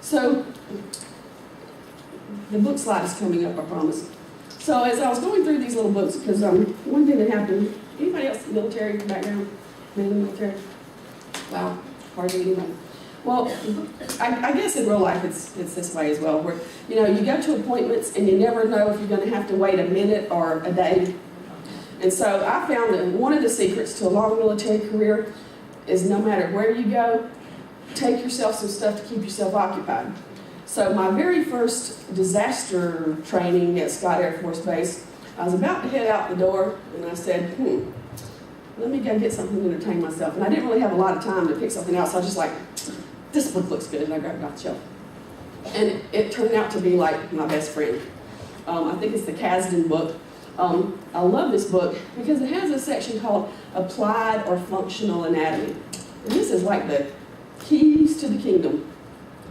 So, the book slide is coming up, I promise. So as I was going through these little books, because one thing that happened, anybody else military background? Men in the military? Wow, hardly anybody. Well, I guess in real life it's this way as well, where you go to appointments and you never know if you're going to have to wait a minute or a day. And so I found that one of the secrets to a long military career is no matter where you go, take yourself some stuff to keep yourself occupied. So my very first disaster training at Scott Air Force Base, I was about to head out the door and I said, let me go get something to entertain myself. And I didn't really have a lot of time to pick something else, so I was just like, this book looks good, and I grabbed it off the shelf. And it turned out to be like my best friend. I think it's the Kasdan book. I love this book because it has a section called Applied or Functional Anatomy. And this is like the keys to the kingdom.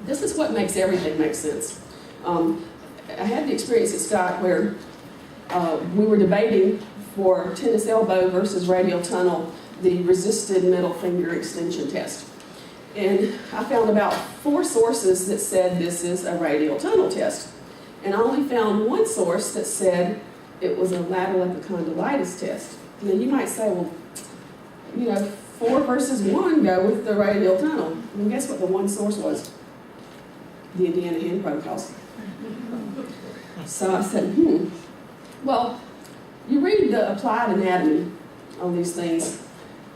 This is what makes everything make sense. I had the experience at Scott where we were debating for tennis elbow versus radial tunnel, the resisted middle finger extension test. And I found about 4 sources that said this is a radial tunnel test. And I only found one source that said it was a lateral epicondylitis test. Now you might say, well, 4 versus 1 go with the radial tunnel. And guess what the one source was? The Indiana Hand Protocols. So I said, well, you read the applied anatomy on these things,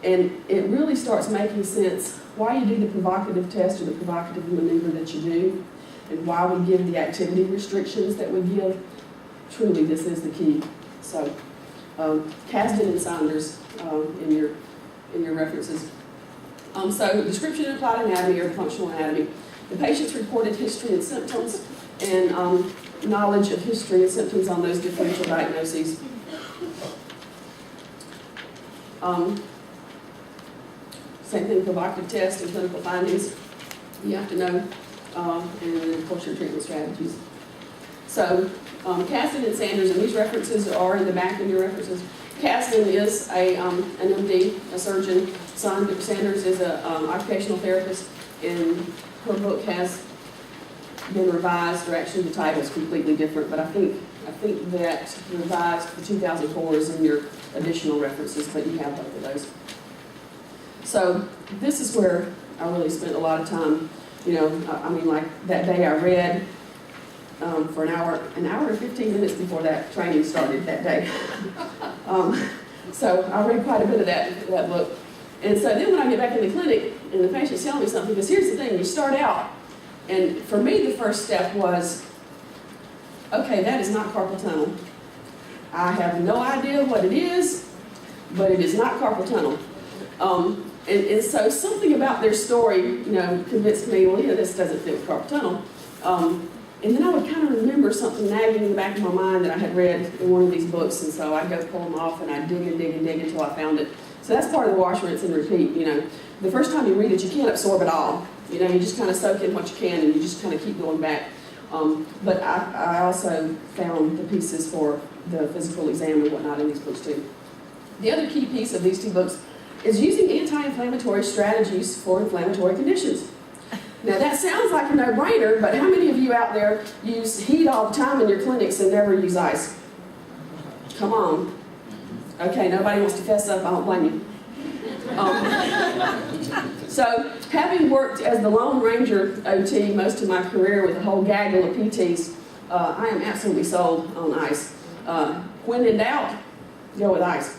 and it really starts making sense why you do the provocative test or the provocative maneuver that you do, and why we give the activity restrictions that we give. Truly, this is the key. So, Kasdan and Saunders in your references. So, description and applied anatomy or functional anatomy. The patient's reported history and symptoms, and knowledge of history and symptoms on those differential diagnoses. Same thing, provocative test and clinical findings. You have to know, and of course your treatment strategies. So, Kasdan and Sanders, and these references are in the back of your references. Kasdan is an MD, a surgeon. Sanders is an occupational therapist, and her book has been revised, or actually the title is completely different, but I think that revised for 2004 is in your additional references, but you have both of those. So this is where I really spent a lot of time, like that day I read for an hour and 15 minutes before that training started that day. So I read quite a bit of that book. And so then when I get back in the clinic and the patient's telling me something, because here's the thing, you start out, and for me the first step was, okay, that is not carpal tunnel. I have no idea what it is, but it is not carpal tunnel. And so something about their story, convinced me, well, this doesn't fit with carpal tunnel. And then I would kind of remember something nagging in the back of my mind that I had read in one of these books, and so I'd go pull them off, and I'd dig and dig and dig until I found it. So that's part of the wash, rinse, and repeat. The first time you read it, you can't absorb it all. You just kind of soak in what you can, and you just kind of keep going back. But I also found the pieces for the physical exam and whatnot in these books too. The other key piece of these 2 books is using anti-inflammatory strategies for inflammatory conditions. Now that sounds like a no-brainer, but how many of you out there use heat all the time in your clinics and never use ice? Come on. Okay, nobody wants to fess up, I don't blame you. So, having worked as the Lone Ranger OT most of my career with a whole gaggle of PTs, I am absolutely sold on ice. When in doubt, go with ice.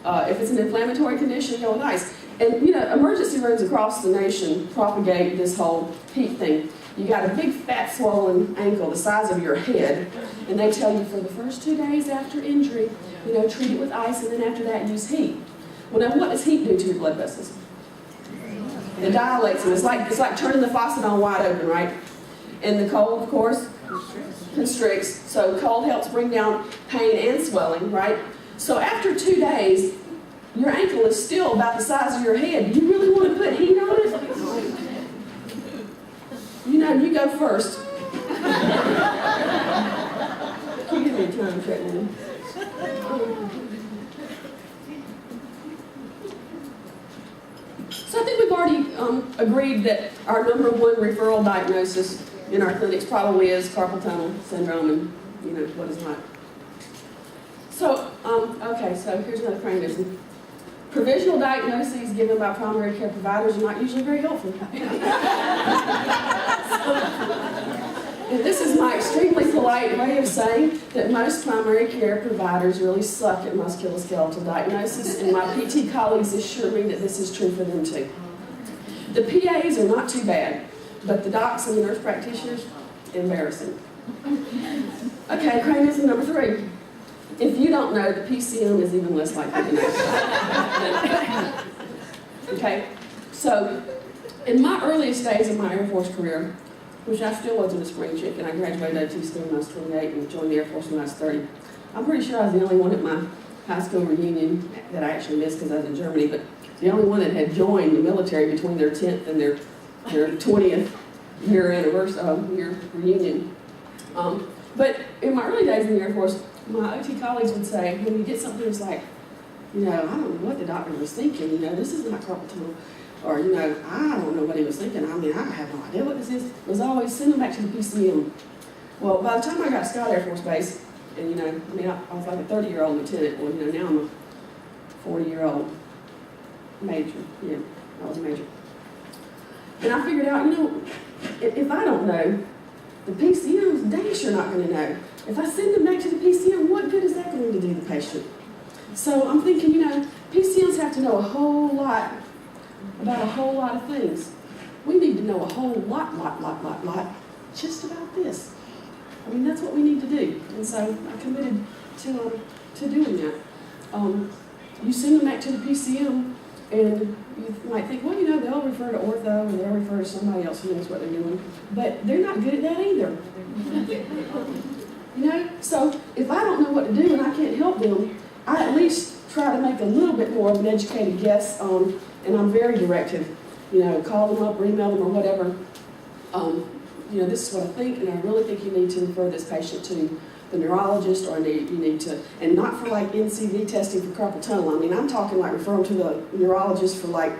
If it's an inflammatory condition, go with ice. And emergency rooms across the nation propagate this whole heat thing. You got a big fat swollen ankle the size of your head, and they tell you for the first 2 days after injury, treat it with ice, and then after that use heat. Well, now what does heat do to your blood vessels? It dilates them. It's like turning the faucet on wide open, right? And the cold, of course, constricts. So cold helps bring down pain and swelling, right? So after 2 days, your ankle is still about the size of your head. Do you really want to put heat on it? You go first. Can you give me a time check now? So I think we've already agreed that our number one referral diagnosis in our clinics probably is carpal tunnel syndrome, and what is not. So, okay, so here's another cranium. Provisional diagnoses given by primary care providers are not usually very helpful. And this is my extremely polite way of saying that most primary care providers really suck at musculoskeletal diagnosis, and my PT colleagues assure me that this is true for them too. The PAs are not too bad, but the docs and the nurse practitioners, embarrassing. Okay, cranium number 3. If you don't know, the PCM is even less likely to know. Okay, so in my earliest days of my Air Force career, which I still wasn't a spring chick, and I graduated OT school when I was 28 and joined the Air Force when I was 30. I'm pretty sure I was the only one at my high school reunion that I actually missed because I was in Germany, but the only one that had joined the military between their 10th and their 20th year anniversary year reunion. But in my early days in the Air Force, my OT colleagues would say, when you get something that's like, I don't know what the doctor was thinking, this is not carpal tunnel, or, I don't know what he was thinking, I have no idea what this is. It was always send them back to the PCM. Well, by the time I got to Scott Air Force Base, and, I was like a 30-year-old lieutenant, well, now I'm a 40-year-old major. Yeah, I was a major. And I figured out, if I don't know, the PCM's dang sure not going to know. If I send them back to the PCM, what good is that going to do the patient? So I'm thinking, PCMs have to know a whole lot about a whole lot of things. We need to know a whole lot just about this. That's what we need to do. And so I committed to doing that. You send them back to the PCM, and you might think, well, they'll refer to ortho, or they'll refer to somebody else who knows what they're doing. But they're not good at that either. So if I don't know what to do and I can't help them, I at least try to make a little bit more of an educated guess, and I'm very directive. Call them up or email them or whatever. This is what I think, and I really think you need to refer this patient to the neurologist, or you need to, and not for like NCV testing for carpal tunnel. I'm talking like refer them to the neurologist for like,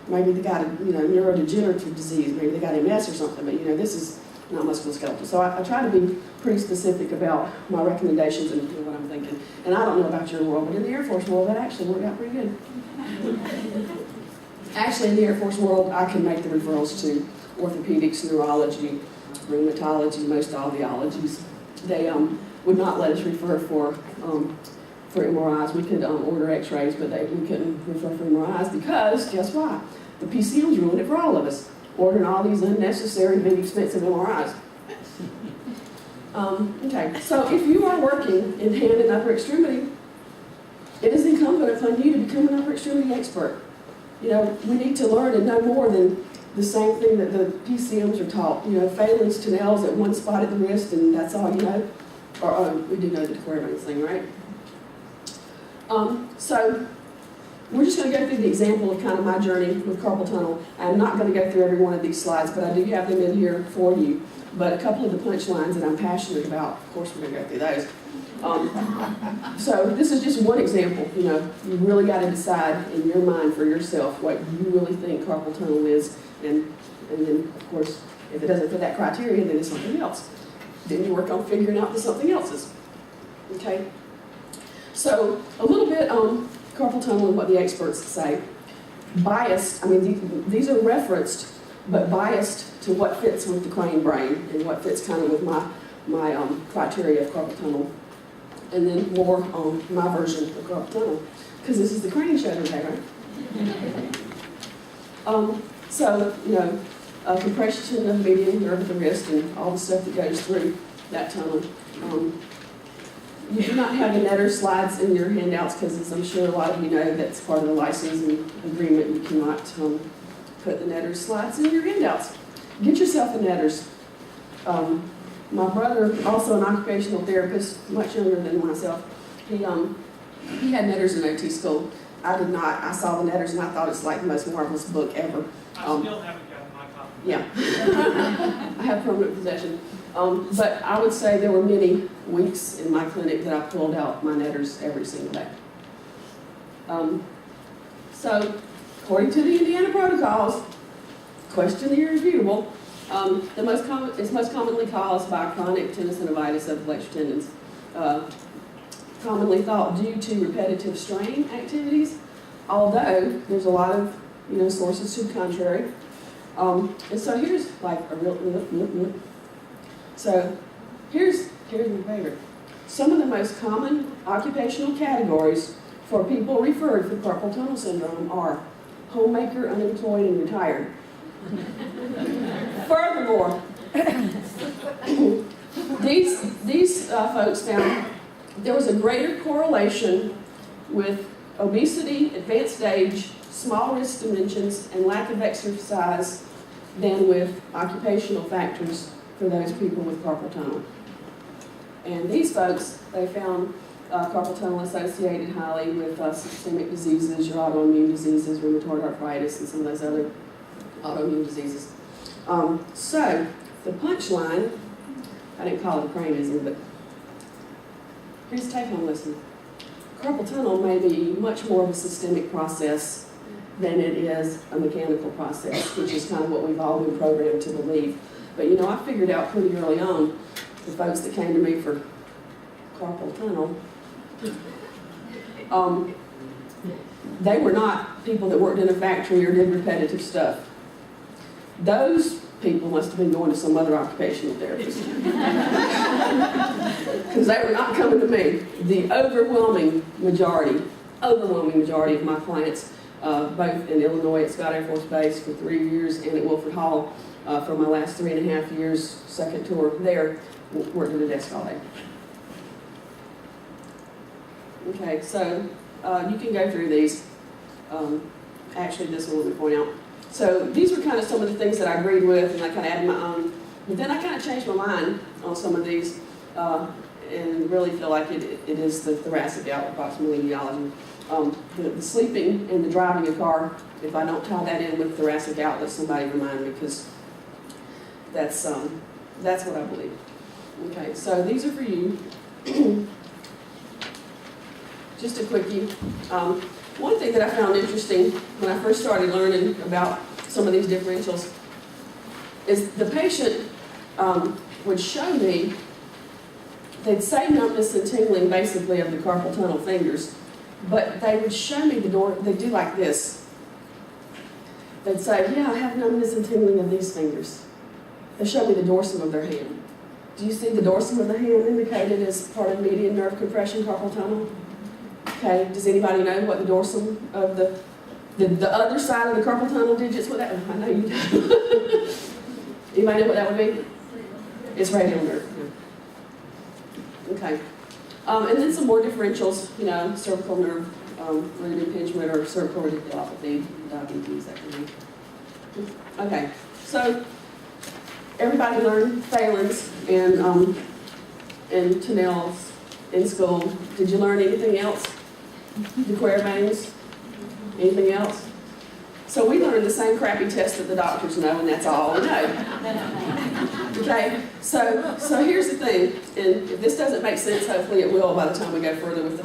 maybe they got a neurodegenerative disease, maybe they got MS or something, but this is not musculoskeletal. So I try to be pretty specific about my recommendations and what I'm thinking. And I don't know about your world, but in the Air Force world, that actually worked out pretty good. Actually, in the Air Force world, I can make the referrals to orthopedics, neurology, rheumatology, most all the etiologies. They would not let us refer for MRIs. We could order x-rays, but we couldn't refer for MRIs because, guess why? The PCMs ruined it for all of us, ordering all these unnecessary, big, expensive MRIs. Okay, so if you are working in hand and upper extremity, it is incumbent upon you to become an upper extremity expert. We need to learn and know more than the same thing that the PCMs are taught. Phalanx to nails at one spot at the wrist, and that's all you know. Or we do know the Aquarius thing, right? So we're just going to go through the example of kind of my journey with carpal tunnel. I'm not going to go through every one of these slides, but I do have them in here for you. But a couple of the punchlines that I'm passionate about, of course, we're going to go through those. So this is just one example. You really got to decide in your mind for yourself what you really think carpal tunnel is, and then, of course, if it doesn't fit that criteria, then it's something else. Then you work on figuring out what something else is. Okay? So a little bit on carpal tunnel and what the experts say. Biased, these are referenced, but biased to what fits with the crane brain and what fits kind of with my criteria of carpal tunnel. And then more on my version of carpal tunnel, because this is the crane show today, right? Compression of the median nerve at the wrist and all the stuff that goes through that tunnel. You do not have the netter slides in your handouts because, as I'm sure a lot of you know, that's part of the licensing agreement. You cannot put the netter slides in your handouts. Get yourself a netters. My brother, also an occupational therapist, much younger than myself, he had netters in OT school. I did not. I saw the netters and I thought it's like the most marvelous book ever. I still haven't gotten my copy. Yeah. I have permanent possession. But I would say there were many weeks in my clinic that I pulled out my netters every single day. So according to the Indiana protocols, question irrefutable, it's most commonly caused by chronic tendinosynovitis of the flexor tendons. Commonly thought due to repetitive strain activities, although there's a lot of sources to the contrary. And so here's like a real So here's my favorite. Some of the most common occupational categories for people referred for carpal tunnel syndrome are homemaker, unemployed, and retired. Furthermore, these folks found there was a greater correlation with obesity, advanced age, small wrist dimensions, and lack of exercise than with occupational factors for those people with carpal tunnel. And these folks, they found carpal tunnel associated highly with systemic diseases, your autoimmune diseases, rheumatoid arthritis, and some of those other autoimmune diseases. So, the punchline, I didn't call it a craniism, but here's the take-home lesson. Carpal tunnel may be much more of a systemic process than it is a mechanical process, which is kind of what we've all been programmed to believe. But I figured out pretty early on, the folks that came to me for carpal tunnel, they were not people that worked in a factory or did repetitive stuff. Those people must have been going to some other occupational therapist. Because they were not coming to me. The overwhelming majority of my clients, both in Illinois at Scott Air Force Base for 3 years and at Wilford Hall for my last 3.5 years, second tour there, worked at a desk all day. Okay, so you can go through these. Actually, this one let me point out. So these were kind of some of the things that I agreed with, and I kind of added my own. But then I kind of changed my mind on some of these, and really feel like it is the thoracic outlet proximal etiology. The sleeping and the driving a car, if I don't tie that in with thoracic outlet, somebody remind me, because that's what I believe. Okay, so these are for you. Just a quickie. One thing that I found interesting when I first started learning about some of these differentials is the patient would show me, they'd say numbness and tingling basically of the carpal tunnel fingers, but they would show me they'd do like this. They'd say, yeah, I have numbness and tingling of these fingers. They show me the dorsum of their hand. Do you see the dorsum of the hand indicated as part of median nerve compression carpal tunnel? Okay, does anybody know what the dorsum of the other side of the carpal tunnel digits, what that, I know you do. Anybody know what that would be? It's radial nerve. Yeah. Okay. And then some more differentials, cervical nerve root impingement or cervical radiculopathy, diabetes, that kind of thing. Okay, so everybody learned phalans and Tunnels in school. Did you learn anything else? The Quare veins? Anything else? So we learned the same crappy test that the doctors know, and that's all we know. Okay, so here's the thing, and if this doesn't make sense, hopefully it will by the time we go further with the